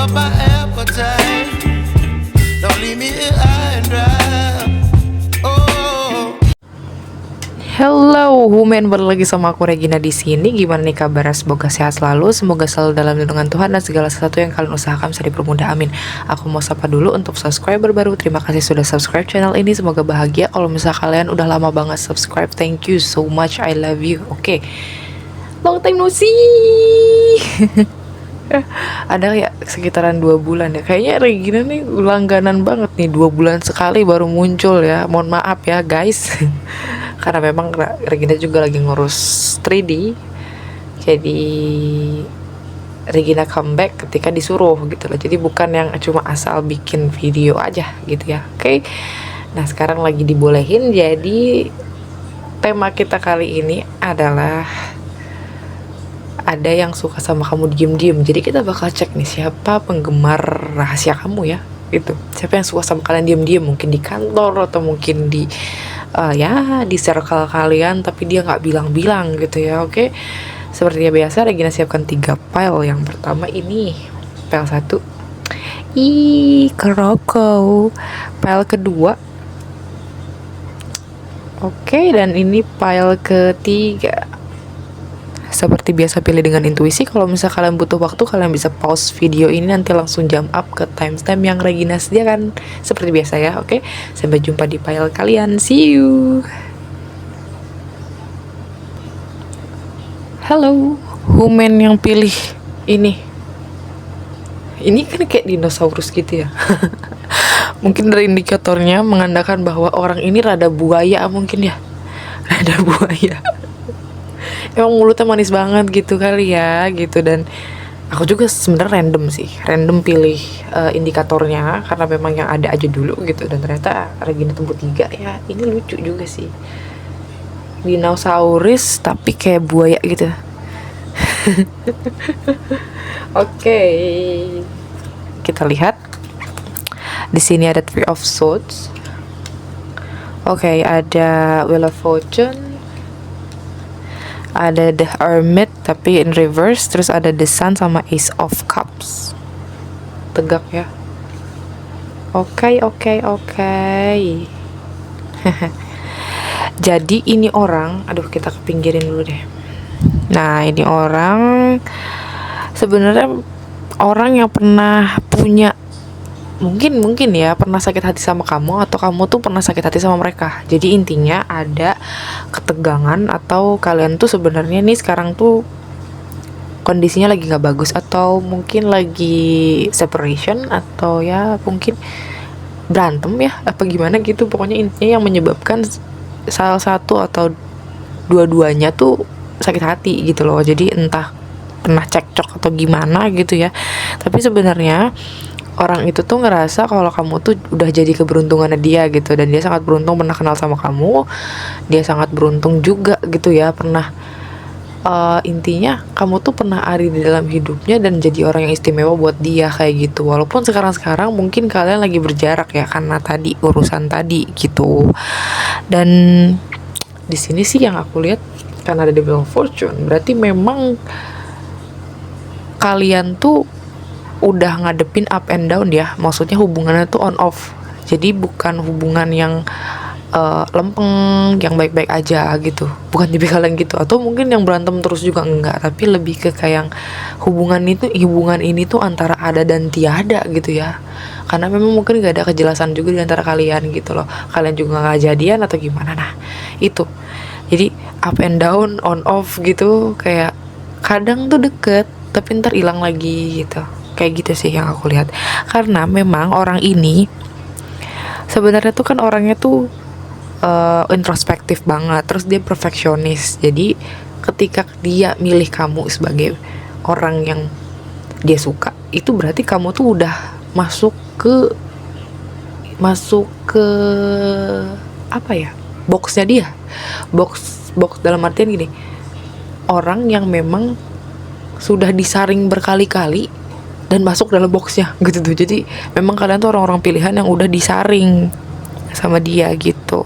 up my appetite. Don't leave me here high and dry. Oh. Hello, Human, balik lagi sama aku Regina di sini. Gimana nih kabarnya? Semoga sehat selalu, semoga selalu dalam lindungan Tuhan dan segala sesuatu yang kalian usahakan bisa dipermudah. Amin. Aku mau sapa dulu untuk subscriber baru. Terima kasih sudah subscribe channel ini. Semoga bahagia. Kalau misalnya kalian udah lama banget subscribe, thank you so much. I love you. Oke. Long time no see. Ada ya sekitaran 2 bulan ya. Kayaknya Regina nih langganan banget nih, 2 bulan sekali baru muncul ya. Mohon maaf ya guys. Karena memang Regina juga lagi ngurus 3D. Jadi Regina comeback ketika disuruh gitu loh. Jadi bukan yang cuma asal bikin video aja gitu ya. Oke. Nah, sekarang lagi dibolehin. Jadi tema kita kali ini adalah ada yang suka sama kamu diem-diem. Jadi kita bakal cek nih siapa penggemar rahasia kamu ya. Gitu. Siapa yang suka sama kalian diem-diem, mungkin di kantor atau mungkin di ya di circle kalian tapi dia nggak bilang-bilang gitu ya. Oke. Seperti biasa Regina siapkan 3 file. Yang pertama ini file 1. Keroko. File kedua. Oke, dan ini file ketiga. Seperti biasa pilih dengan intuisi. Kalau misalnya kalian butuh waktu, kalian bisa pause video ini, nanti langsung jump up ke timestamp yang Regina sediakan. Seperti biasa ya, oke? Sampai jumpa di file kalian. See you. Halo, Human yang pilih ini. Ini kan kayak dinosaurus gitu ya. Mungkin dari indikatornya mengandalkan bahwa orang ini rada buaya mungkin ya. Rada buaya. Emang mulutnya manis banget gitu kali ya gitu. Dan aku juga sebenarnya random pilih indikatornya karena memang yang ada aja dulu gitu. Dan ternyata Regina tembus 3 ya. Ini lucu juga sih, dinosaurus tapi kayak buaya gitu. Oke. Kita lihat di sini ada 3 of Swords. Oke, ada Wheel of Fortune, ada The Hermit tapi in reverse, terus ada The Sun sama Ace of Cups. Tegak ya. Oke. Jadi ini orang, aduh kita kepinggirin dulu deh. Nah, ini orang sebenarnya orang yang pernah punya mungkin ya pernah sakit hati sama kamu, atau kamu tuh pernah sakit hati sama mereka. Jadi intinya ada ketegangan, atau kalian tuh sebenarnya nih sekarang tuh kondisinya lagi nggak bagus, atau mungkin lagi separation, atau ya mungkin berantem ya apa gimana gitu. Pokoknya intinya yang menyebabkan salah satu atau dua-duanya tuh sakit hati gitu loh. Jadi entah pernah cekcok atau gimana gitu ya. Tapi sebenarnya orang itu tuh ngerasa kalau kamu tuh udah jadi keberuntungannya dia gitu, dan dia sangat beruntung pernah kenal sama kamu. Dia sangat beruntung juga gitu ya pernah intinya kamu tuh pernah ada di dalam hidupnya dan jadi orang yang istimewa buat dia kayak gitu. Walaupun sekarang mungkin kalian lagi berjarak ya karena tadi urusan tadi gitu. Dan di sini sih yang aku lihat karena ada The Wheel of Fortune, berarti memang kalian tuh udah ngadepin up and down ya. Maksudnya hubungannya tuh on off. Jadi bukan hubungan yang lempeng, yang baik-baik aja gitu. Bukan tipikal yang gitu. Atau mungkin yang berantem terus juga enggak. Tapi lebih ke kayak hubungan ini tuh antara ada dan tiada gitu ya. Karena memang mungkin gak ada kejelasan juga di antara kalian gitu loh. Kalian juga gak jadian atau gimana. Nah itu. Jadi up and down, on off gitu. Kayak kadang tuh deket tapi ntar hilang lagi gitu. Kayak gitu sih yang aku lihat. Karena memang orang ini sebenarnya tuh kan orangnya tuh introspektif banget. Terus dia perfeksionis. Jadi ketika dia milih kamu sebagai orang yang dia suka, itu berarti kamu tuh udah masuk ke apa ya, boxnya dia. Box dalam artian gini, orang yang memang sudah disaring berkali-kali dan masuk dalam boxnya gitu tuh. Jadi memang kalian tuh orang-orang pilihan yang udah disaring sama dia gitu.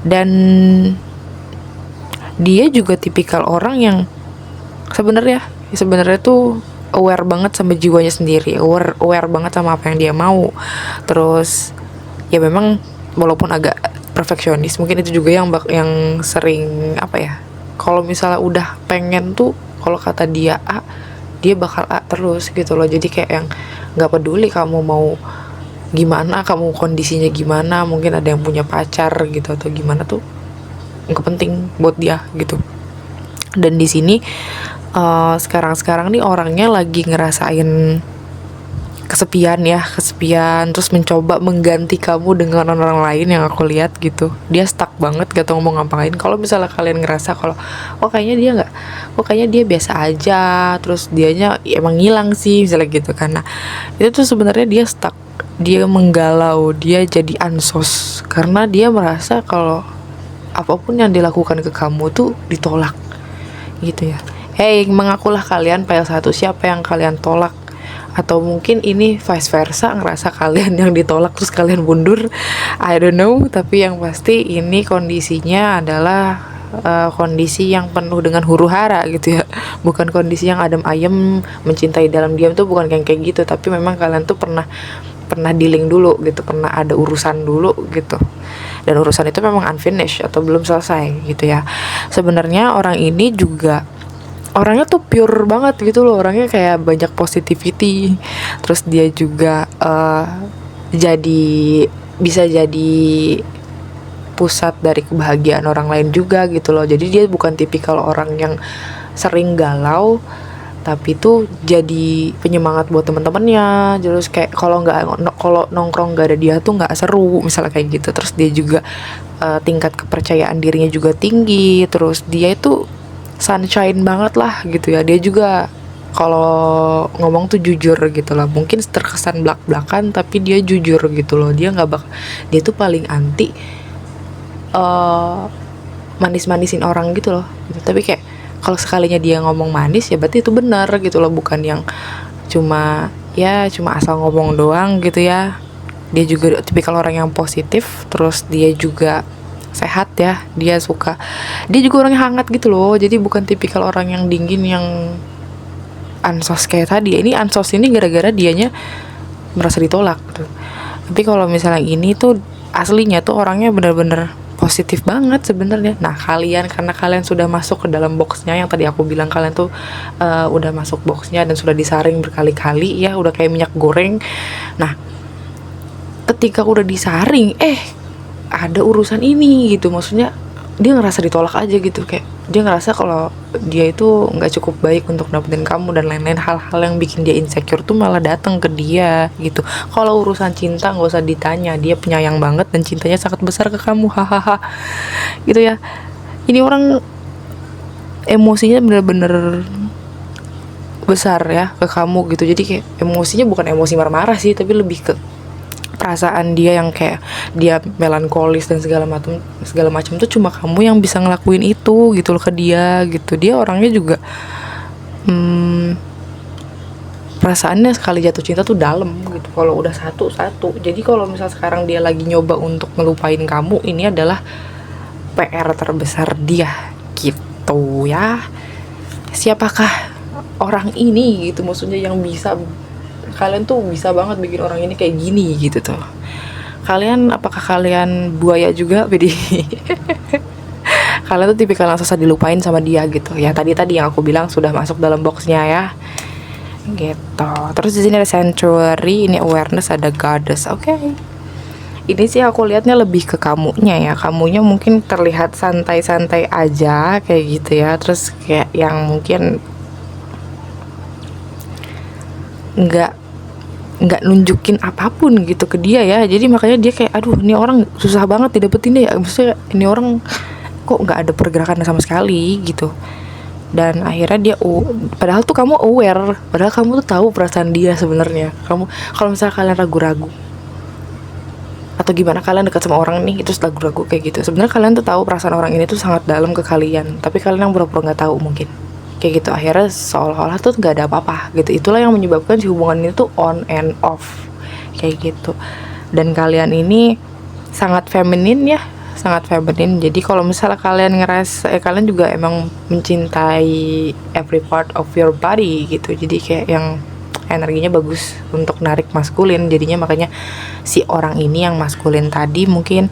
Dan dia juga tipikal orang yang sebenarnya tuh aware banget sama jiwanya sendiri, aware banget sama apa yang dia mau. Terus ya memang walaupun agak perfeksionis, mungkin itu juga yang sering apa ya, kalau misalnya udah pengen tuh, kalau kata dia A, dia bakal A terus gitu loh. Jadi kayak yang nggak peduli kamu mau gimana, kamu kondisinya gimana, mungkin ada yang punya pacar gitu atau gimana tuh nggak penting buat dia gitu. Dan di sini sekarang nih orangnya lagi ngerasain kesepian, terus mencoba mengganti kamu dengan orang lain yang aku lihat gitu. Dia stuck banget, gak tau ngomong ngapain. Kalau misalnya kalian ngerasa kalau kayaknya dia biasa aja, terus dianya emang ngilang sih misalnya gitu, karena itu tuh sebenarnya dia stuck, dia menggalau, dia jadi ansos karena dia merasa kalau apapun yang dilakukan ke kamu tuh ditolak gitu ya. Hey, mengakulah kalian PL1, siapa yang kalian tolak? Atau mungkin ini vice versa, ngerasa kalian yang ditolak terus kalian mundur, I don't know. Tapi yang pasti ini kondisinya adalah kondisi yang penuh dengan huru hara gitu ya, bukan kondisi yang adem ayem mencintai dalam diam tuh, bukan kayak gitu. Tapi memang kalian tuh pernah dealing dulu gitu, pernah ada urusan dulu gitu, dan urusan itu memang unfinished atau belum selesai gitu ya. Sebenarnya orang ini juga orangnya tuh pure banget gitu loh, orangnya kayak banyak positivity, terus dia juga bisa jadi pusat dari kebahagiaan orang lain juga gitu loh. Jadi dia bukan tipikal orang yang sering galau, tapi tuh jadi penyemangat buat teman-temannya. Terus kayak kalau nongkrong nggak ada dia tuh nggak seru misalnya kayak gitu. Terus dia juga tingkat kepercayaan dirinya juga tinggi. Terus dia itu sunshine banget lah gitu ya. Dia juga kalau ngomong tuh jujur gitu lah. Mungkin terkesan belak-belakan tapi dia jujur gitu loh. Dia tuh paling anti manis-manisin orang gitu loh gitu. Tapi kayak kalau sekalinya dia ngomong manis ya berarti itu benar gitu loh, bukan yang cuma asal ngomong doang gitu ya. Dia juga tipikal orang yang positif, terus dia juga sehat ya, dia juga orangnya hangat gitu loh. Jadi bukan tipikal orang yang dingin yang ansos kayak tadi. Ini ansos ini gara-gara dianya merasa ditolak gitu. Tapi kalau misalnya ini tuh aslinya tuh orangnya bener-bener positif banget sebenarnya. Nah karena kalian sudah masuk ke dalam boxnya, yang tadi aku bilang kalian tuh udah masuk boxnya dan sudah disaring berkali-kali ya, udah kayak minyak goreng. Nah ketika udah disaring ada urusan ini gitu, maksudnya dia ngerasa ditolak aja gitu, kayak dia ngerasa kalau dia itu nggak cukup baik untuk dapetin kamu dan lain-lain. Hal-hal yang bikin dia insecure tuh malah datang ke dia gitu. Kalau urusan cinta nggak usah ditanya, dia penyayang banget dan cintanya sangat besar ke kamu, hahaha gitu ya. Ini orang emosinya bener-bener besar ya ke kamu gitu. Jadi kayak emosinya bukan emosi marah-marah sih, tapi lebih ke perasaan dia yang kayak dia melankolis dan segala macam tuh cuma kamu yang bisa ngelakuin itu gitu loh ke dia gitu. Dia orangnya juga perasaannya sekali jatuh cinta tuh dalam gitu. Kalau udah satu. Jadi kalau misal sekarang dia lagi nyoba untuk ngelupain kamu, ini adalah PR terbesar dia gitu ya. Siapakah orang ini gitu, maksudnya yang bisa, kalian tuh bisa banget bikin orang ini kayak gini gitu tuh. Apakah kalian buaya juga, Bedi? Kalian tuh tipikal yang susah dilupain sama dia gitu. Ya tadi yang aku bilang sudah masuk dalam boxnya ya. Gitu. Terus di sini ada sanctuary, ini awareness, ada goddess. Oke. Ini sih aku lihatnya lebih ke kamunya ya. Kamunya mungkin terlihat santai-santai aja kayak gitu ya. Terus kayak yang mungkin nggak nunjukin apapun gitu ke dia ya. Jadi makanya dia kayak aduh ini orang susah banget didapetin ya, maksudnya ini orang kok nggak ada pergerakan sama sekali gitu. Dan akhirnya dia padahal tuh kamu aware, padahal kamu tuh tahu perasaan dia sebenarnya. Kamu kalau misalnya kalian ragu-ragu atau gimana, kalian dekat sama orang nih itu ragu-ragu kayak gitu, sebenarnya kalian tuh tahu perasaan orang ini tuh sangat dalam ke kalian, tapi kalian yang pura-pura nggak tahu mungkin kayak gitu. Akhirnya seolah-olah tuh nggak ada apa-apa gitu. Itulah yang menyebabkan si hubungan ini tuh on and off kayak gitu. Dan kalian ini sangat feminin ya, sangat feminin. Jadi kalau misalnya kalian ngerasa kalian juga emang mencintai every part of your body gitu, jadi kayak yang energinya bagus untuk narik maskulin, jadinya makanya si orang ini yang maskulin tadi mungkin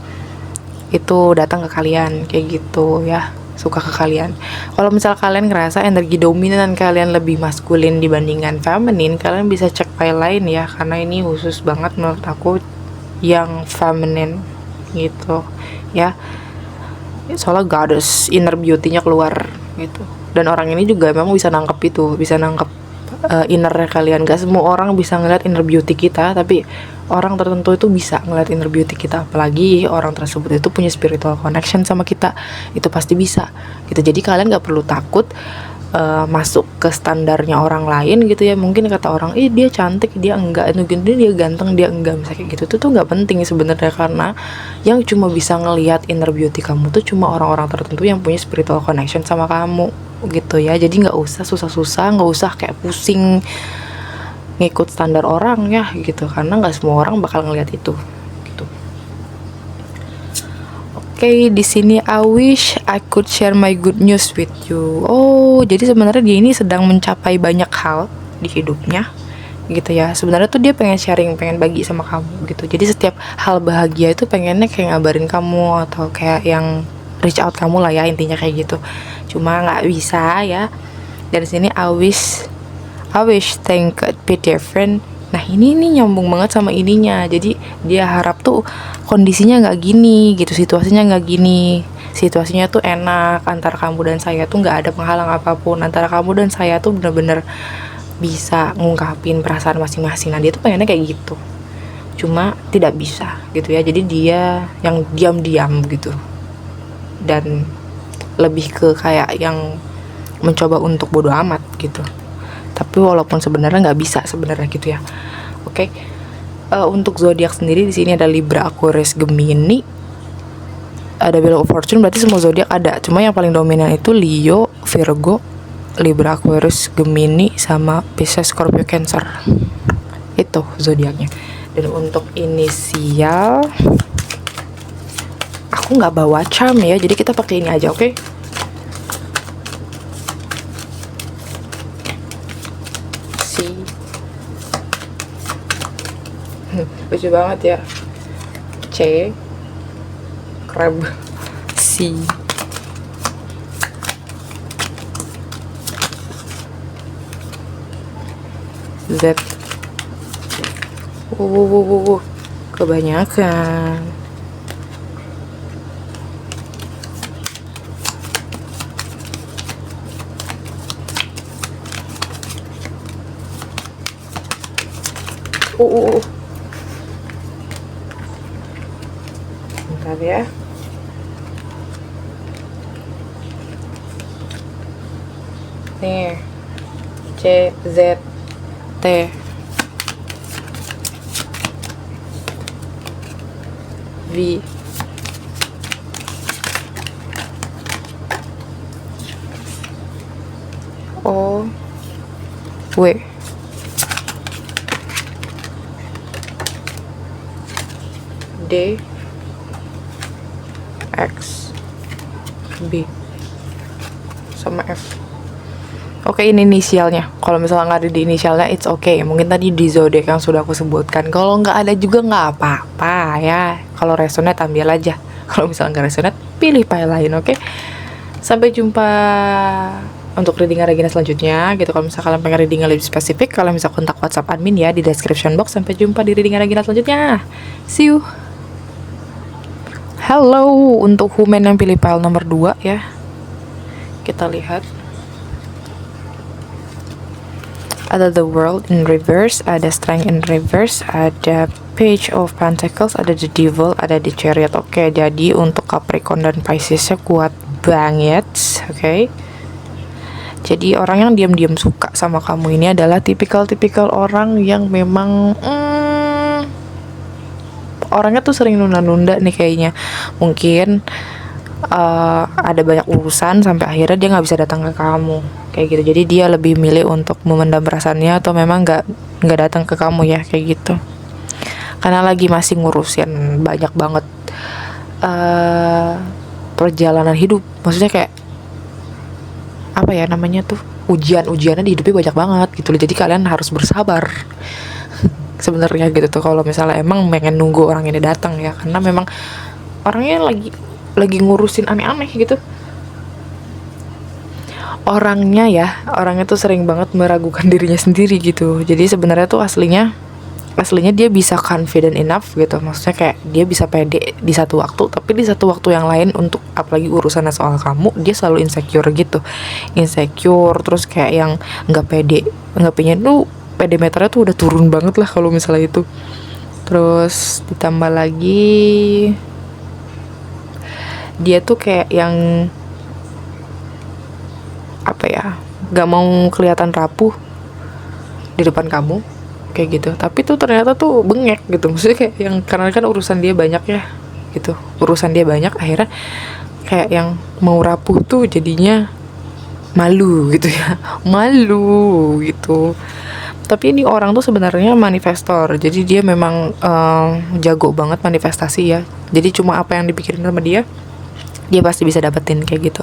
itu datang ke kalian kayak gitu ya, suka ke kalian. Kalau misal kalian ngerasa energi dominan kalian lebih maskulin dibandingkan feminin, kalian bisa cek file lain ya, karena ini khusus banget menurut aku yang feminin gitu ya, soalnya goddess inner beauty-nya keluar gitu. Dan orang ini juga memang bisa nangkep itu, bisa nangkep inner kalian. Gak semua orang bisa ngeliat inner beauty kita, tapi orang tertentu itu bisa ngeliat inner beauty kita, apalagi orang tersebut itu punya spiritual connection sama kita, itu pasti bisa gitu. Jadi kalian gak perlu takut masuk ke standarnya orang lain gitu ya. Mungkin kata orang, dia cantik, dia enggak, dia ganteng, dia enggak, misalnya kayak gitu. Itu tuh nggak penting sebenarnya, karena yang cuma bisa ngelihat inner beauty kamu tuh cuma orang-orang tertentu yang punya spiritual connection sama kamu gitu ya. Jadi nggak usah susah-susah, nggak usah kayak pusing ngikut standar orang ya gitu, karena nggak semua orang bakal ngelihat itu gitu. Oke, di sini I wish I could share my good news with you. Oh, jadi sebenarnya dia ini sedang mencapai banyak hal di hidupnya gitu ya. Sebenarnya tuh dia pengen sharing, pengen bagi sama kamu gitu. Jadi setiap hal bahagia itu pengennya kayak ngabarin kamu atau kayak yang reach out kamu lah ya, intinya kayak gitu. Cuma nggak bisa ya. Dari sini I wish things could be different. Nah ini nyambung banget sama ininya. Jadi dia harap tuh kondisinya nggak gini gitu, situasinya nggak gini, situasinya tuh enak antara kamu dan saya, tuh nggak ada penghalang apapun antara kamu dan saya, tuh bener-bener bisa ngungkapin perasaan masing-masing. Nah dia tuh pengennya kayak gitu, cuma tidak bisa gitu ya. Jadi dia yang diam-diam gitu, dan lebih ke kayak yang mencoba untuk bodo amat gitu. Tapi walaupun sebenarnya nggak bisa sebenarnya gitu ya. Oke. Untuk zodiak sendiri di sini ada Libra, Aquarius, Gemini. Ada Wheel of Fortune, berarti semua zodiak ada. Cuma yang paling dominan itu Leo, Virgo, Libra, Aquarius, Gemini, sama Pisces, Scorpio, Cancer. Itu zodiaknya. Dan untuk inisial, aku nggak bawa charm ya, jadi kita pakai ini aja, oke? Lucu banget ya. C, crab, C, Z. Kebanyakan. Bentar ya. Nih, C, Z, T, V, O, W, D, X, B, sama F. Oke, ini inisialnya. Kalau misalnya nggak ada di inisialnya, it's okay. Mungkin tadi di zodiak yang sudah aku sebutkan. Kalau nggak ada juga nggak apa-apa ya. Kalau resonate ambil aja. Kalau misalnya nggak resonate, pilih file lain, oke? Sampai jumpa untuk readingan Regina selanjutnya gitu. Kalau misalnya kalian pengen readingan lebih spesifik, kalian bisa kontak WhatsApp admin ya di description box. Sampai jumpa di readingan Regina selanjutnya. See you. Hello, untuk human yang pilih file nomor 2 ya. Kita lihat. Ada The World in Reverse, ada Strength in Reverse, ada Page of Pentacles, ada The Devil, ada The Chariot. Oke, jadi untuk Capricorn dan Pisces-nya kuat banget, oke. Jadi orang yang diam-diam suka sama kamu ini adalah tipikal orang yang memang orangnya tuh sering nunda-nunda nih kayaknya. Mungkin ada banyak urusan sampai akhirnya dia nggak bisa datang ke kamu kayak gitu. Jadi dia lebih milih untuk memendam perasaannya atau memang nggak datang ke kamu ya kayak gitu, karena lagi masih ngurusin banyak banget perjalanan hidup. Maksudnya kayak apa ya namanya tuh, ujiannya di hidupnya banyak banget gitu loh. Jadi kalian harus bersabar sebenarnya gitu tuh, kalau misalnya emang pengen nunggu orang ini datang ya, karena memang orangnya lagi ngurusin aneh-aneh gitu. Orangnya tuh sering banget meragukan dirinya sendiri gitu. Jadi sebenarnya tuh aslinya dia bisa confident enough gitu, maksudnya kayak dia bisa pede di satu waktu, tapi di satu waktu yang lain untuk apalagi urusannya soal kamu, dia selalu insecure gitu, terus kayak yang nggak pede, nggak pengen tuh, pede meternya tuh udah turun banget lah kalau misalnya itu. Terus ditambah lagi dia tuh kayak yang apa ya, nggak mau kelihatan rapuh di depan kamu kayak gitu, tapi tuh ternyata tuh bengek gitu, maksudnya kayak yang karena kan urusan dia banyak ya gitu, akhirnya kayak yang mau rapuh tuh jadinya malu gitu ya malu gitu. Tapi ini orang tuh sebenarnya manifestor, jadi dia memang jago banget manifestasi ya, jadi cuma apa yang dipikirin sama dia pasti bisa dapetin kayak gitu.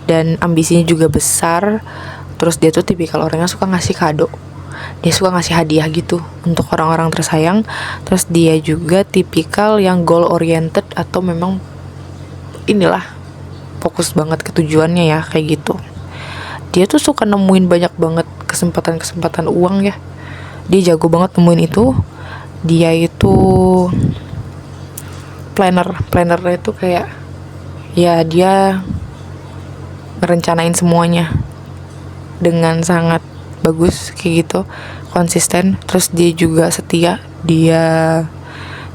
Dan ambisinya juga besar. Terus dia tuh tipikal orangnya suka ngasih kado, dia suka ngasih hadiah gitu untuk orang-orang tersayang. Terus dia juga tipikal yang goal oriented, atau memang inilah fokus banget ke tujuannya ya kayak gitu. Dia tuh suka nemuin banyak banget kesempatan uang ya, dia jago banget nemuin itu. Dia itu plannernya itu kayak ya, dia merencanain semuanya dengan sangat bagus kayak gitu, konsisten. Terus dia juga setia, dia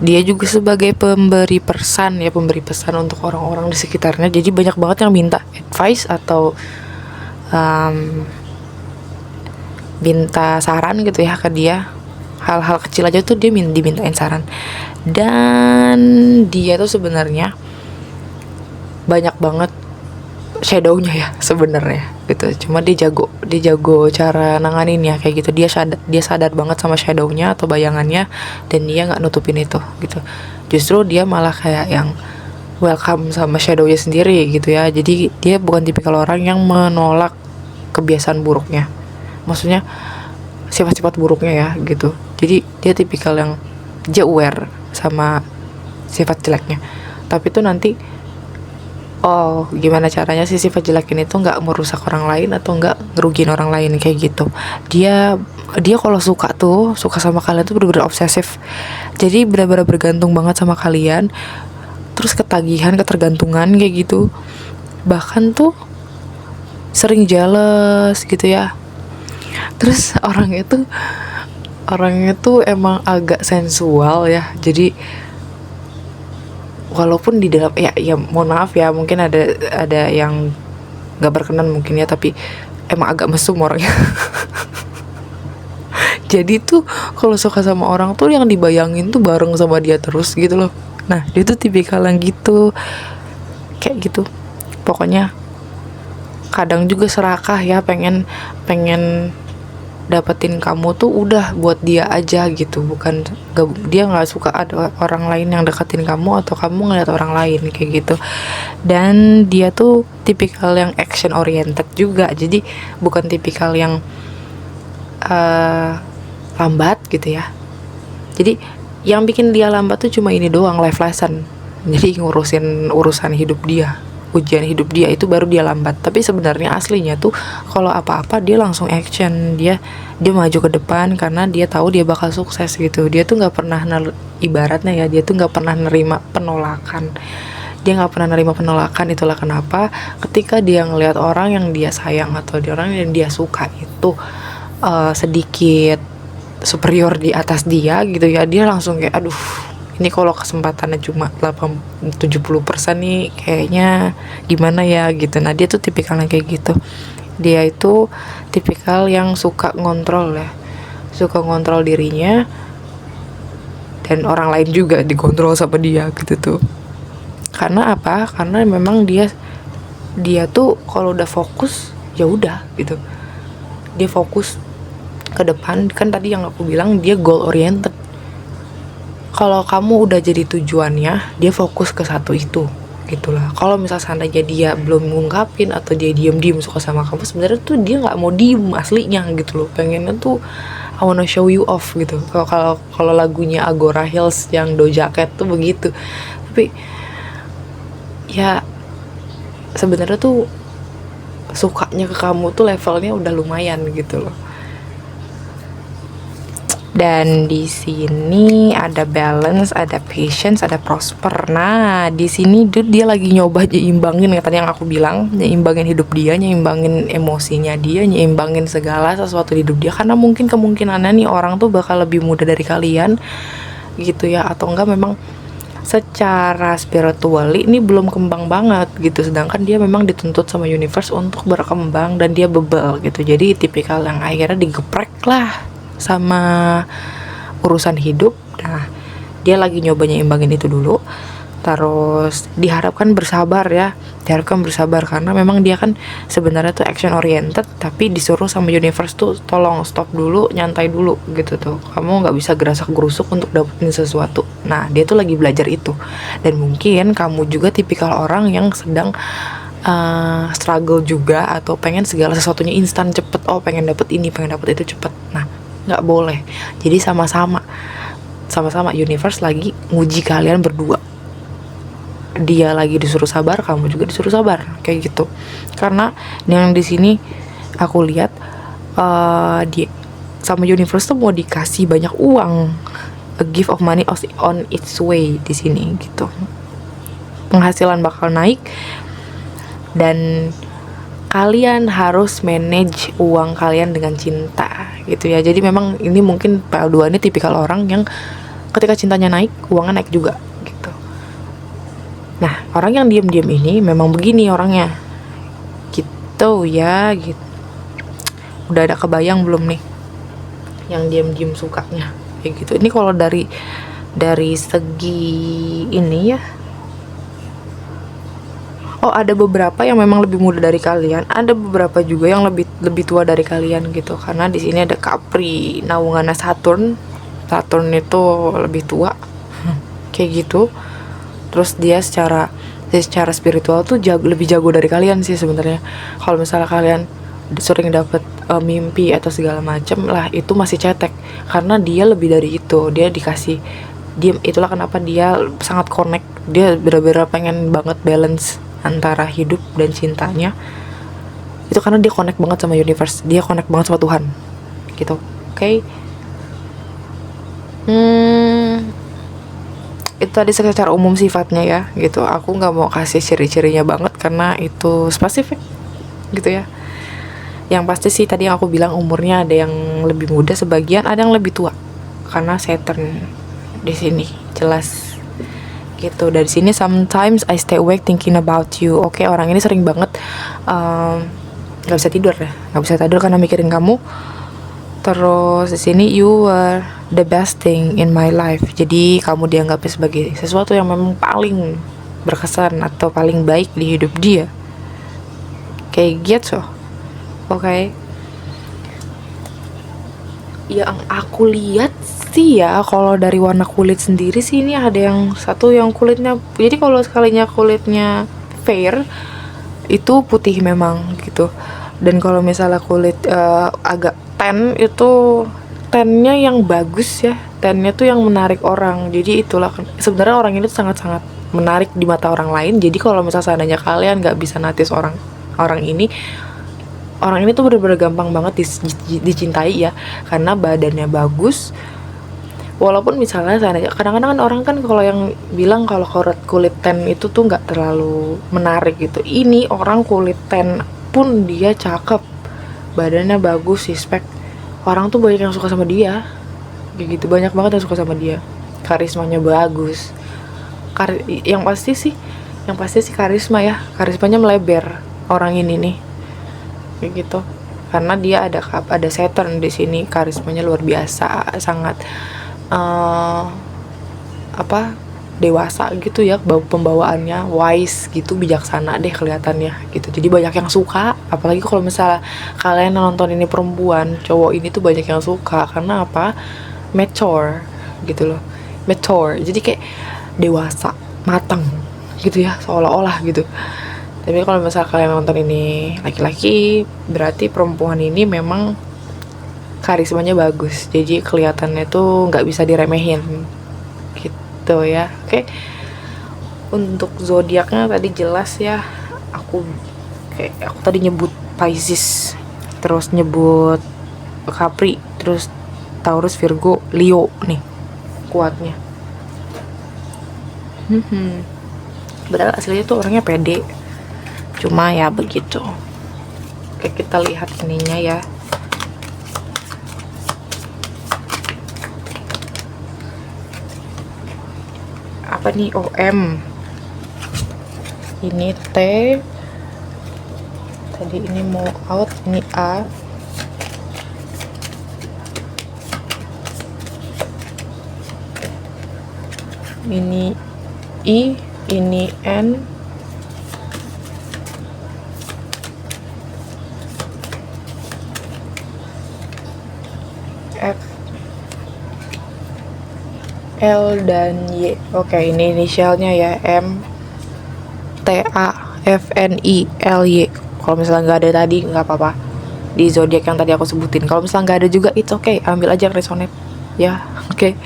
juga sebagai pemberi pesan untuk orang-orang di sekitarnya. Jadi banyak banget yang minta advice atau minta saran gitu ya ke dia, hal-hal kecil aja tuh dia dimintain saran. Dan dia tuh sebenarnya banyak banget shadownya ya sebenarnya gitu, cuma dia jago cara nanganinnya kayak gitu. Dia sadar banget sama shadownya atau bayangannya, dan dia nggak nutupin itu gitu. Justru dia malah kayak yang welcome sama shadownya sendiri gitu ya. Jadi dia bukan tipikal orang yang menolak kebiasaan buruknya, maksudnya sifat-sifat buruknya ya gitu. Jadi dia tipikal yang dia aware sama sifat jeleknya, tapi tuh nanti gimana caranya sih sifat jelek ini tuh nggak merusak orang lain atau nggak ngerugiin orang lain kayak gitu. Dia kalau suka sama kalian tuh bener-bener obsesif, jadi benar-benar bergantung banget sama kalian. Terus ketergantungan kayak gitu, bahkan tuh sering jealous gitu ya. Terus orangnya tuh emang agak sensual ya, jadi walaupun di dalam ya mohon maaf ya, mungkin ada yang nggak berkenan mungkin ya, tapi emang agak mesum orangnya. Jadi tuh kalau suka sama orang tuh yang dibayangin tuh bareng sama dia terus gitu loh. Nah dia tuh tipikal yang gitu, kayak gitu pokoknya. Kadang juga serakah ya, pengen dapetin kamu tuh udah buat dia aja gitu, dia nggak suka ada orang lain yang deketin kamu atau kamu ngeliat orang lain kayak gitu. Dan dia tuh tipikal yang action oriented juga, jadi bukan tipikal yang lambat gitu ya. Jadi yang bikin dia lambat tuh cuma ini doang, life lesson. Jadi urusan hidup dia, ujian hidup dia, itu baru dia lambat. Tapi sebenarnya aslinya tuh kalau apa-apa dia langsung action, dia maju ke depan karena dia tahu dia bakal sukses gitu. Dia tuh nggak pernah ibaratnya ya, dia tuh nggak pernah nerima penolakan. Itulah kenapa ketika dia ngelihat orang yang dia sayang atau orang yang dia suka itu sedikit superior di atas dia gitu ya, dia langsung kayak aduh, ini kalau kesempatannya cuma 70% nih kayaknya gimana ya gitu. Nah dia tuh tipikal yang kayak gitu. Dia itu tipikal yang suka ngontrol dirinya, dan orang lain juga dikontrol sama dia gitu tuh. Karena apa? Karena memang dia tuh kalau udah fokus ya udah gitu, dia fokus ke depan. Kan tadi yang aku bilang dia goal oriented. kalau kamu udah jadi tujuannya, dia fokus ke satu itu gitulah. Kalau misal seandainya dia belum ngungkapin atau dia diem-diem suka sama kamu, sebenarnya tuh dia nggak mau diem aslinya gitu loh, pengennya tuh I wanna show you off gitu. Kalau lagunya Agora Hills yang Doja Cat tuh begitu. Tapi ya sebenarnya tuh sukanya ke kamu tuh levelnya udah lumayan gitu loh. Dan di sini ada balance, ada patience, ada prosper. Nah, di sini dia lagi nyoba nyimbangin, ya tadi yang aku bilang, nyimbangin hidup dia, nyimbangin emosinya dia, nyimbangin segala sesuatu di hidup dia. Karena mungkin kemungkinannya nih orang tuh bakal lebih muda dari kalian gitu ya, atau enggak memang secara spiritually ini belum kembang banget gitu, sedangkan dia memang dituntut sama universe untuk berkembang dan dia bebel gitu. Jadi tipikal yang akhirnya digeprek lah sama urusan hidup. Nah, dia lagi nyoba nyimbangin itu dulu. Terus diharapkan bersabar ya, diharapkan bersabar karena memang dia kan sebenarnya tuh action oriented, tapi disuruh sama universe tuh tolong stop dulu, nyantai dulu gitu tuh. Kamu nggak bisa gerasak gerusuk untuk dapetin sesuatu. Nah, dia tuh lagi belajar itu. Dan mungkin kamu juga tipikal orang yang sedang struggle juga, atau pengen segala sesuatunya instan cepet. Oh, pengen dapet ini, pengen dapet itu cepet. Nah, nggak boleh. Jadi sama-sama universe lagi nguji kalian berdua. Dia lagi disuruh sabar, kamu juga disuruh sabar, kayak gitu. Karena yang di sini aku lihat dia sama universe tuh mau dikasih banyak uang, a gift of money on its way di sini gitu. Penghasilan bakal naik dan kalian harus manage uang kalian dengan cinta gitu ya. Jadi memang ini mungkin PL2 ini tipikal orang yang ketika cintanya naik, uangnya naik juga gitu. Nah, orang yang diam-diam ini memang begini orangnya gitu ya gitu. Udah ada kebayang belum nih yang diam-diam sukanya kayak gitu. Ini kalau dari segi ini ya, oh ada beberapa yang memang lebih muda dari kalian, ada beberapa juga yang lebih tua dari kalian gitu. Karena di sini ada Capri, naungannya Saturn itu lebih tua kayak gitu. Terus dia secara spiritual tuh lebih jago dari kalian sih sebenarnya. Kalau misalnya kalian sering dapet mimpi atau segala macem lah, itu masih cetek karena dia lebih dari itu. Dia dikasih dia, itulah kenapa dia sangat connect. Dia benar-benar pengen banget balance antara hidup dan cintanya. Itu karena dia connect banget sama universe, dia connect banget sama Tuhan gitu. Oke. Itu tadi secara umum sifatnya ya gitu. Aku nggak mau kasih ciri-cirinya banget karena itu spesifik gitu ya. Yang pasti sih tadi yang aku bilang umurnya ada yang lebih muda sebagian, ada yang lebih tua karena Saturn di sini jelas gitu. Dari sini sometimes I stay awake thinking about you. Oke, orang ini sering banget nggak bisa tidur ya, nggak bisa tidur karena mikirin kamu. Terus di sini you were the best thing in my life. Jadi kamu dianggapnya sebagai sesuatu yang memang paling berkesan atau paling baik di hidup dia. Kayak gitu. Oke. Yang aku lihat sih ya, kalau dari warna kulit sendiri sih ini ada yang satu yang kulitnya, jadi kalau sekalinya kulitnya fair itu putih memang gitu. Dan kalau misalnya kulit agak tan, itu tannya yang bagus ya, tannya tuh yang menarik orang. Jadi itulah sebenarnya orang ini tuh sangat-sangat menarik di mata orang lain. Jadi kalau misalnya seandainya kalian nggak bisa notice orang ini tuh bener-bener gampang banget dicintai ya, karena badannya bagus. Walaupun misalnya kadang-kadang kan orang kan kalau yang bilang kalau kulit tan itu tuh nggak terlalu menarik gitu. Ini orang kulit tan pun dia cakep, badannya bagus, respect. Orang tuh banyak yang suka sama dia, kayak gitu. Banyak banget yang suka sama dia. Karismanya bagus. Yang pasti sih karisma ya. Karismanya melebar orang ini nih, kayak gitu. Karena dia ada Saturn di sini, karismanya luar biasa, sangat dewasa gitu ya, pembawaannya wise gitu, bijaksana deh kelihatannya gitu. Jadi banyak yang suka, apalagi kalau misalnya kalian nonton ini perempuan, cowok ini tuh banyak yang suka karena apa? Mature gitu loh. mature, jadi kayak dewasa, matang gitu ya, seolah-olah gitu. Tapi kalau misalnya kalian nonton ini laki-laki, berarti perempuan ini memang karismanya bagus, jadi kelihatannya tuh nggak bisa diremehin gitu ya. Oke, untuk zodiaknya tadi jelas ya. Aku tadi nyebut Pisces, terus nyebut Capri, terus Taurus, Virgo, Leo nih kuatnya. Padahal aslinya tuh orangnya pede, cuma ya begitu. Oke, kita lihat ininya ya. Apa nih? OM, ini T, tadi ini mau out, ini A, ini I, ini N, F, L, dan Y. Oke, ini inisialnya ya, M, T, A, F, N, I, L, Y. Kalau misalnya nggak ada tadi, nggak apa-apa, di zodiak yang tadi aku sebutin. Kalau misalnya nggak ada juga, it's okay, ambil aja resonate ya. Oke.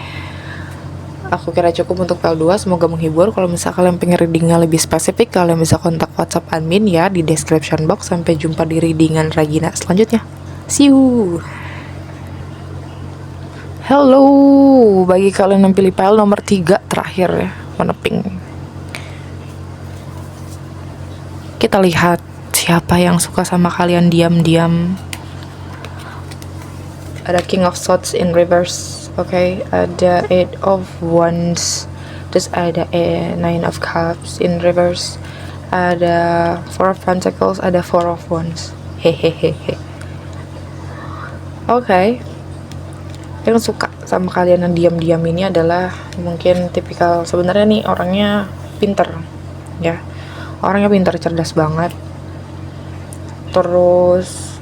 Aku kira cukup untuk PL2, semoga menghibur. Kalau misalnya kalian pengen readingnya lebih spesifik, kalian bisa kontak WhatsApp admin ya di description box. Sampai jumpa di readingan Regina selanjutnya. See you. Hello, bagi kalian yang pilih PL nomor 3 terakhir ya, meneping. Kita lihat siapa yang suka sama kalian diam-diam. Ada King of Swords in reverse. Oke, ada 8 of Wands, terus ada Nine of Cups in reverse, ada 4 of Pentacles, ada 4 of Wands. Hehehehe. Oke, yang suka sama kalian yang diam-diam ini adalah mungkin tipikal, sebenarnya nih orangnya pinter ya, orangnya pinter, cerdas banget, terus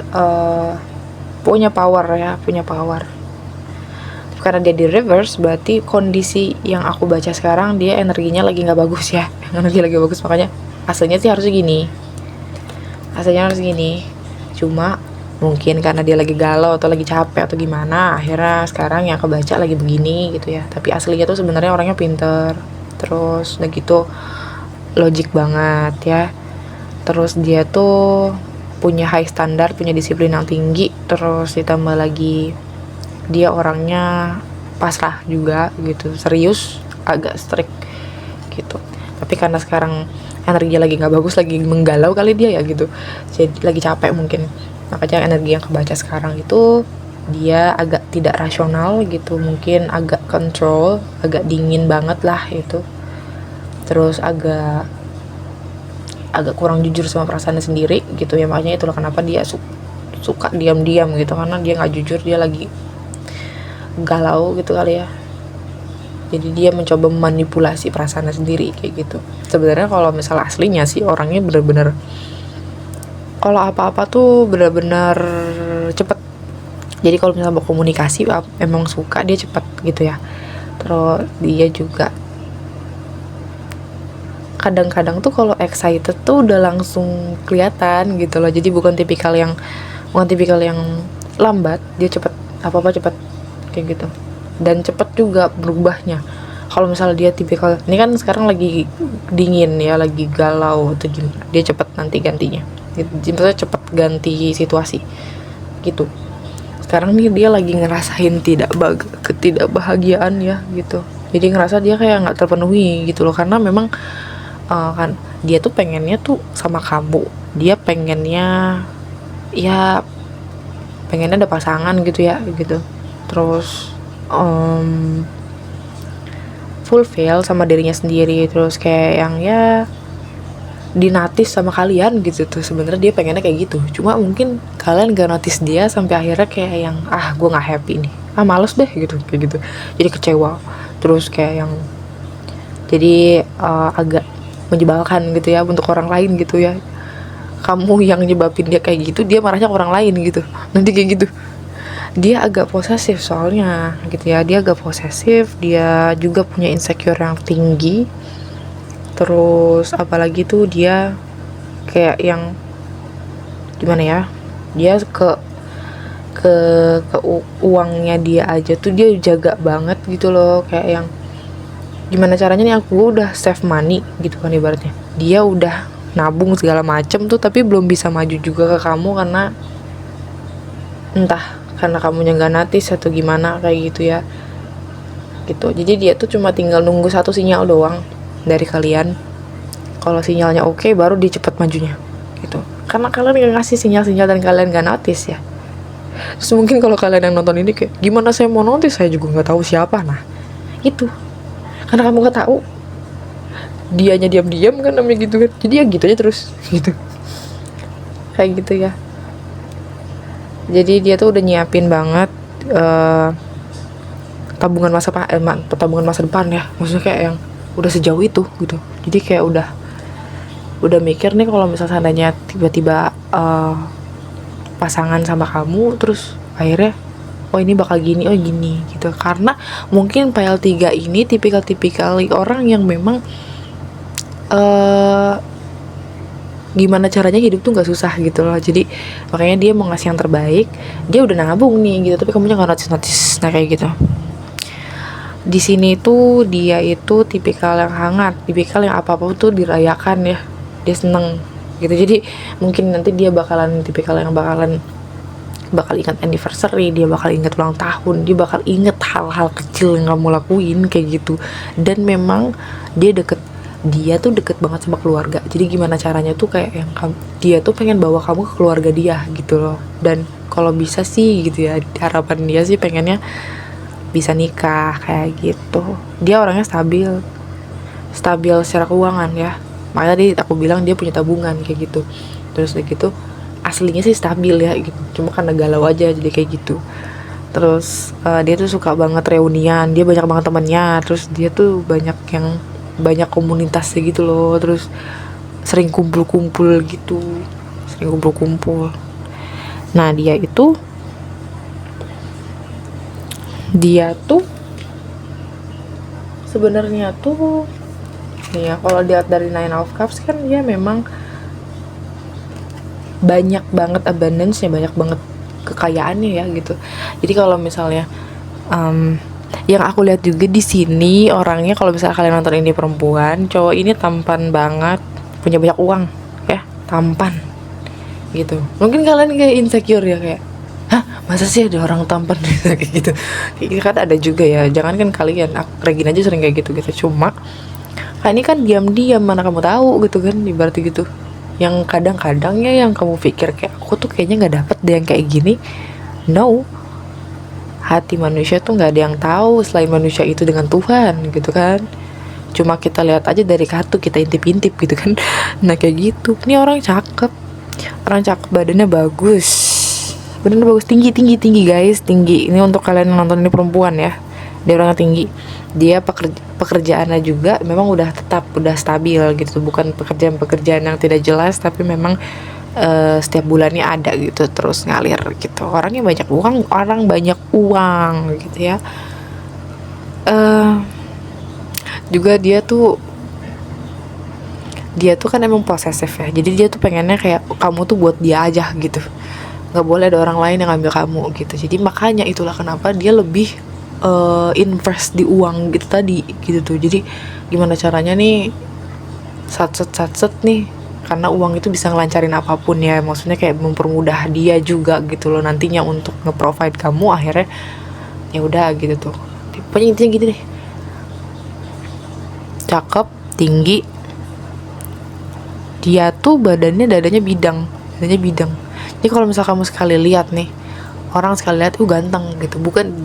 punya power ya, punya power. Karena dia di reverse, berarti kondisi yang aku baca sekarang dia energinya lagi nggak bagus ya. Energi lagi bagus, makanya aslinya sih harusnya gini, cuma mungkin karena dia lagi galau atau lagi capek atau gimana, akhirnya sekarang yang kebaca lagi begini gitu ya. Tapi aslinya tuh sebenarnya orangnya pinter, terus udah gitu logik banget ya. Terus dia tuh punya high standar, punya disiplin yang tinggi, terus ditambah lagi dia orangnya pasrah juga gitu, serius, agak strict gitu. Tapi karena sekarang energinya lagi nggak bagus, lagi menggalau kali dia ya gitu, jadi lagi capek mungkin, makanya energi yang kebaca sekarang itu dia agak tidak rasional gitu, mungkin agak control, agak dingin banget lah itu, terus agak kurang jujur sama perasaannya sendiri gitu ya. Makanya itulah kenapa dia suka diam-diam gitu, karena dia nggak jujur, dia lagi galau gitu kali ya. Jadi dia mencoba memanipulasi perasaannya sendiri kayak gitu. Sebenarnya kalau misalnya aslinya sih orangnya bener-bener, kalau apa-apa tuh bener-bener cepet. Jadi kalau misalnya mau komunikasi emang suka dia cepet gitu ya. Terus dia juga kadang-kadang tuh kalau excited tuh udah langsung kelihatan gitu loh. Jadi bukan tipikal yang lambat, dia cepet, apa-apa cepet kayak gitu, dan cepet juga berubahnya. Kalau misalnya dia tipikal, ini kan sekarang lagi dingin ya, lagi galau atau gimana, dia cepet nanti gantinya gitu. Maksudnya cepet ganti situasi gitu. Sekarang nih dia lagi ngerasain ketidakbahagiaan ya gitu, jadi ngerasa dia kayak nggak terpenuhi gitu loh, karena memang kan dia tuh pengennya tuh sama kamu, dia pengennya ada pasangan gitu ya gitu. Terus fulfill sama dirinya sendiri, terus kayak yang ya dinatis sama kalian gitu tuh. Sebenarnya dia pengennya kayak gitu, cuma mungkin kalian gak notice dia sampai akhirnya kayak yang gue nggak happy nih, males deh gitu, kayak gitu, jadi kecewa, terus kayak yang jadi agak menyebalkan gitu ya untuk orang lain gitu ya. Kamu yang nyebabin dia kayak gitu, dia marahnya ke orang lain gitu, nanti kayak gitu. dia agak posesif soalnya gitu ya, dia agak posesif, dia juga punya insecure yang tinggi. Terus apalagi tuh dia kayak yang gimana ya, dia ke uangnya dia aja tuh dia jaga banget gitu loh, kayak yang gimana caranya nih aku udah save money gitu kan ibaratnya, dia udah nabung segala macem tuh tapi belum bisa maju juga ke kamu karena entah karena kamunya nggak notice atau gimana kayak gitu ya gitu. Jadi dia tuh cuma tinggal nunggu satu sinyal doang dari kalian, kalau sinyalnya oke baru dia cepet majunya gitu, karena kalian nggak ngasih sinyal-sinyal dan kalian nggak notice ya. Terus mungkin kalau kalian yang nonton ini kayak gimana saya mau notice, saya juga nggak tahu siapa. Nah itu karena kamu nggak tahu, dianya diam-diam kan namanya gitu kan, jadi ya gitu aja terus gitu kayak gitu ya. Jadi dia tuh udah nyiapin banget tabungan masa depan ya, maksudnya kayak yang udah sejauh itu gitu. Jadi kayak udah mikir nih kalau misal seandainya tiba-tiba pasangan sama kamu terus akhirnya oh ini bakal gini, oh gini gitu. Karena mungkin PL3 ini tipikal orang yang memang gimana caranya hidup tuh nggak susah gitu loh. Jadi makanya dia mau ngasih yang terbaik, dia udah nabung nih gitu, tapi kamunya nggak notice. Nah kayak gitu. Di sini tuh dia itu tipikal yang hangat, tipikal yang apa-apa tuh dirayakan ya, dia seneng gitu. Jadi mungkin nanti dia bakalan tipikal yang bakal ingat anniversary, dia bakal ingat ulang tahun, dia bakal inget hal-hal kecil yang kamu lakuin kayak gitu. Dan memang dia tuh deket banget sama keluarga. Jadi gimana caranya tuh kayak yang dia tuh pengen bawa kamu ke keluarga dia gitu loh. Dan kalau bisa sih gitu ya, harapan dia sih pengennya bisa nikah kayak gitu. Dia orangnya stabil secara keuangan ya, makanya aku bilang dia punya tabungan kayak gitu. Terus kayak gitu aslinya sih stabil ya gitu, cuma karena galau aja jadi kayak gitu. Terus dia tuh suka banget reunian, dia banyak banget temannya, terus dia tuh banyak komunitasnya gitu loh. Terus sering kumpul-kumpul gitu, nah dia tuh sebenarnya tuh ya kalau dilihat dari Nine of Cups kan dia memang banyak banget abundance-nya, banyak banget kekayaannya ya gitu. Jadi kalau misalnya yang aku lihat juga di sini orangnya, kalau misalnya kalian nonton ini perempuan, cowok ini tampan banget, punya banyak uang ya, tampan gitu. Mungkin kalian kayak insecure ya, kayak hah masa sih ada orang tampan kayak gitu. Kayak gitu kan ada juga ya, jangan kan kalian, Regina aja sering kayak gitu. Cuma ini kan diam-diam mana kamu tahu gitu kan, ibaratnya gitu. Yang kadang-kadangnya yang kamu pikir kayak aku tuh kayaknya nggak dapet deh yang kayak gini. No, hati manusia tuh nggak ada yang tahu selain manusia itu dengan Tuhan gitu kan. Cuma kita lihat aja dari kartu, kita intip-intip gitu kan. Nah kayak gitu. Ini orang cakep, badannya bagus, tinggi guys, tinggi. Ini untuk kalian yang nonton ini perempuan ya, dia orangnya tinggi. Dia pekerjaannya juga memang udah stabil gitu, bukan pekerjaan yang tidak jelas, tapi memang setiap bulannya ada gitu, terus ngalir gitu. Orangnya banyak uang gitu ya. Juga dia tuh kan emang posesif ya, jadi dia tuh pengennya kayak kamu tuh buat dia aja gitu, nggak boleh ada orang lain yang ngambil kamu gitu. Jadi makanya itulah kenapa dia lebih invest di uang gitu tadi gitu tuh. Jadi gimana caranya nih satset nih, karena uang itu bisa ngelancarin apapun ya, maksudnya kayak mempermudah dia juga gitu loh nantinya untuk nge-provide kamu. Akhirnya ya udah gitu tuh, pokoknya intinya gitu deh. Cakep, tinggi, dia tuh dadanya bidang. Jadi kalau misal kamu sekali lihat nih, orang sekali lihat ganteng gitu,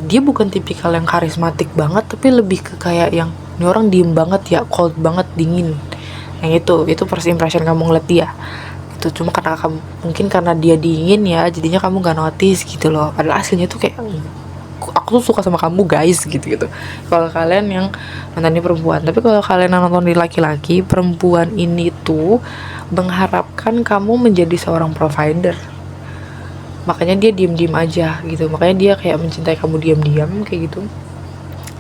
dia bukan tipikal yang karismatik banget, tapi lebih ke kayak yang ini orang diem banget ya, cold banget, dingin. Yang itu first impression kamu ngeliat dia itu. Cuma mungkin karena dia dingin ya, jadinya kamu gak notice gitu loh, padahal aslinya tuh kayak aku tuh suka sama kamu guys gitu. Kalau kalian yang nonton ini perempuan, tapi kalau kalian yang nonton di laki-laki, perempuan ini tuh mengharapkan kamu menjadi seorang provider, makanya dia diem-diem aja gitu, makanya dia kayak mencintai kamu diam-diam kayak gitu.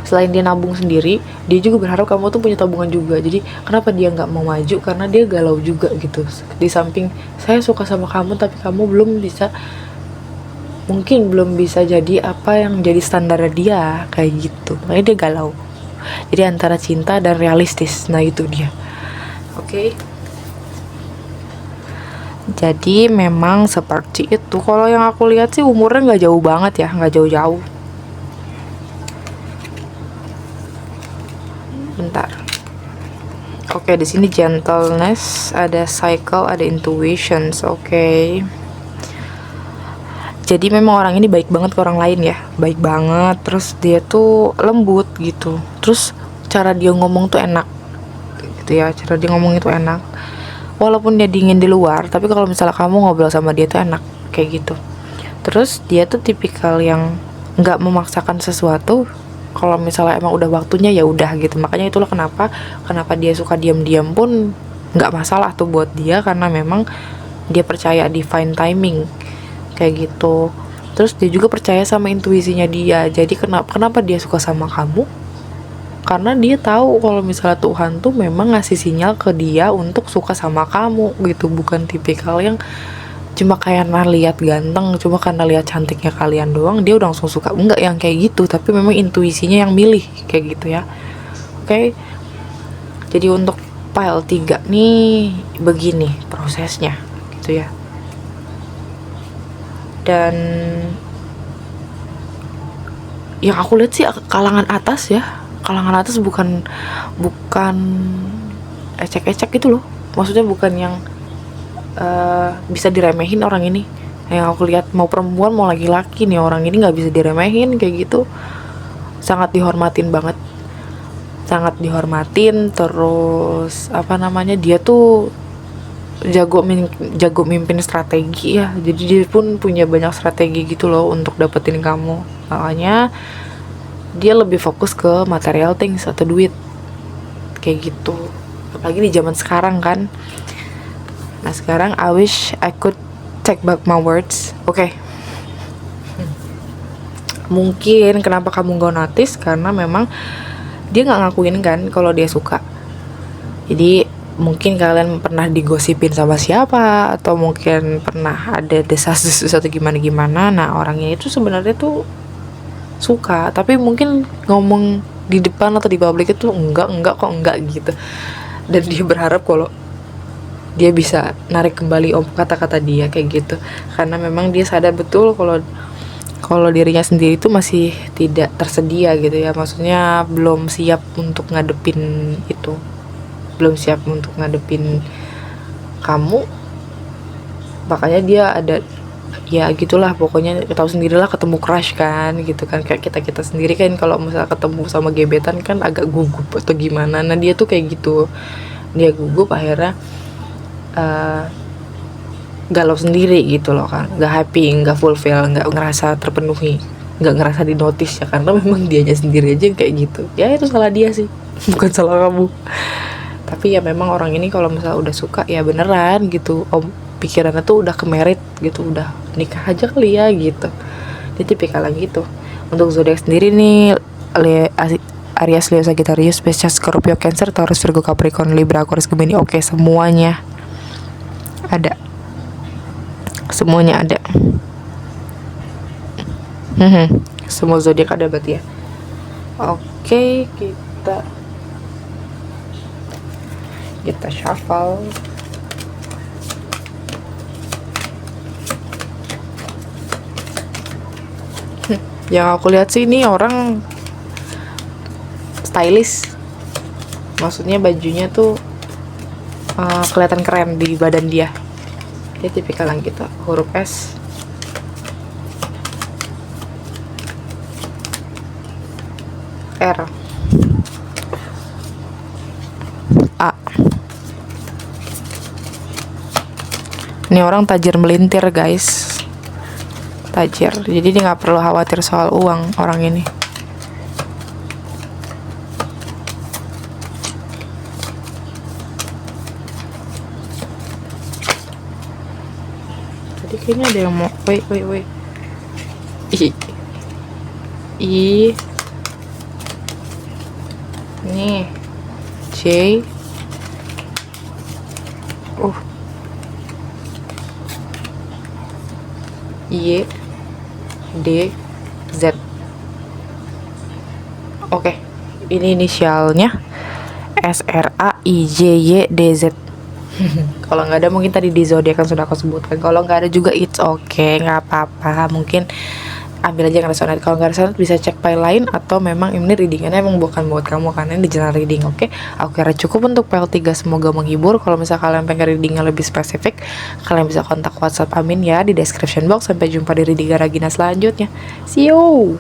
Selain dia nabung sendiri, dia juga berharap kamu tuh punya tabungan juga. Jadi kenapa dia nggak mau maju, karena dia galau juga gitu. Di samping saya suka sama kamu tapi kamu mungkin belum bisa jadi apa yang jadi standar dia kayak gitu, makanya dia galau. Jadi antara cinta dan realistis, nah itu dia. Oke. Jadi memang seperti itu. Kalau yang aku lihat sih umurnya nggak jauh banget ya, nggak jauh-jauh. Bentar. Oke, di sini gentleness, ada cycle, ada intuitions. Oke. Jadi memang orang ini baik banget ke orang lain ya, baik banget. Terus dia tuh lembut gitu. Terus cara dia ngomong tuh enak, gitu ya. Cara dia ngomong itu enak. Walaupun dia dingin di luar, tapi kalau misalnya kamu ngobrol sama dia tuh enak, kayak gitu. Terus dia tuh tipikal yang nggak memaksakan sesuatu. Kalau misalnya emang udah waktunya ya udah gitu. Makanya itulah kenapa dia suka diam-diam pun nggak masalah tuh buat dia, karena memang dia percaya divine timing kayak gitu. Terus dia juga percaya sama intuisinya dia. Jadi kenapa dia suka sama kamu, karena dia tahu kalau misalnya Tuhan tuh memang ngasih sinyal ke dia untuk suka sama kamu gitu. Bukan tipikal yang cuma karena lihat ganteng, cuma karena lihat cantiknya kalian doang dia udah langsung suka. Enggak yang kayak gitu, tapi memang intuisinya yang milih kayak gitu ya. Oke. Jadi untuk pile 3 nih begini prosesnya gitu ya. Dan yang aku lihat sih kalangan atas ya. Kalangan atas bukan ecek-ecek gitu loh. Maksudnya bukan yang bisa diremehin orang ini. Yang aku lihat mau perempuan mau laki-laki nih, orang ini nggak bisa diremehin kayak gitu. Sangat dihormatin banget, sangat dihormatin. Terus dia tuh jago mimpin strategi ya. Jadi dia pun punya banyak strategi gitu loh untuk dapetin kamu. Makanya dia lebih fokus ke material things atau duit kayak gitu. Apalagi di zaman sekarang kan. Nah sekarang I wish I could take back my words. Oke. Mungkin kenapa kamu gak notice, karena memang dia gak ngakuin kan kalau dia suka. Jadi mungkin kalian pernah digosipin sama siapa, atau mungkin pernah ada desas-desus atau gimana. Nah orangnya itu sebenarnya tuh suka, tapi mungkin ngomong di depan atau di publik itu enggak gitu. Dan dia berharap kalau dia bisa narik kembali kata-kata dia kayak gitu, karena memang dia sadar betul kalau dirinya sendiri itu masih tidak tersedia gitu ya. Maksudnya belum siap untuk ngadepin itu, belum siap untuk ngadepin kamu. Makanya dia ada ya gitulah, pokoknya tahu sendirilah ketemu crush kan gitu kan. Kayak kita sendiri kan kalau misalnya ketemu sama gebetan kan agak gugup atau gimana. Nah dia tuh kayak gitu, dia gugup, akhirnya galau sendiri gitu loh kan, nggak happy, nggak fulfill, nggak ngerasa terpenuhi, nggak ngerasa di notice ya, karena memang dianya sendiri aja yang kayak gitu. Ya itu salah dia sih, bukan salah kamu. Tapi ya memang orang ini kalau misalnya udah suka ya beneran gitu, pikirannya tuh udah kemerit gitu, udah nikah aja kali ya gitu. Dia tipikal gitu. Untuk zodiak sendiri nih, Aries, Leo, Sagittarius, Pisces, Scorpio, Cancer, Taurus, Virgo, Capricorn, Libra, Aquarius, Gemini. Oke, semuanya ada, semuanya ada. Semua zodiak ada berarti ya. Oke, kita shuffle. Yang aku lihat sih ini orang stylish, maksudnya bajunya tuh kelihatan keren di badan dia. Dia tipikal yang gitu. Huruf S, R, A. Ini orang tajir melintir guys, tajir. Jadi dia nggak perlu khawatir soal uang orang ini. Jadi Kayaknya ada yang mau. Wait. I. Nih. J. Y. D. Z. Oke. Ini inisialnya SRAIJYDZ. Kalau nggak ada mungkin tadi di zodiak kan sudah aku sebutkan. Kalau nggak ada juga it's okay, nggak apa-apa. Mungkin ambil aja yang resonate. Kalau nggak resonate bisa cek file lain, atau memang ini readingannya emang bukan buat kamu karena ini di general reading. Oke, aku kira cukup untuk file 3. Semoga menghibur. Kalau misalnya kalian pengen reading yang lebih spesifik, kalian bisa kontak WhatsApp Amin ya di description box. Sampai jumpa di reading Ragina selanjutnya. See you.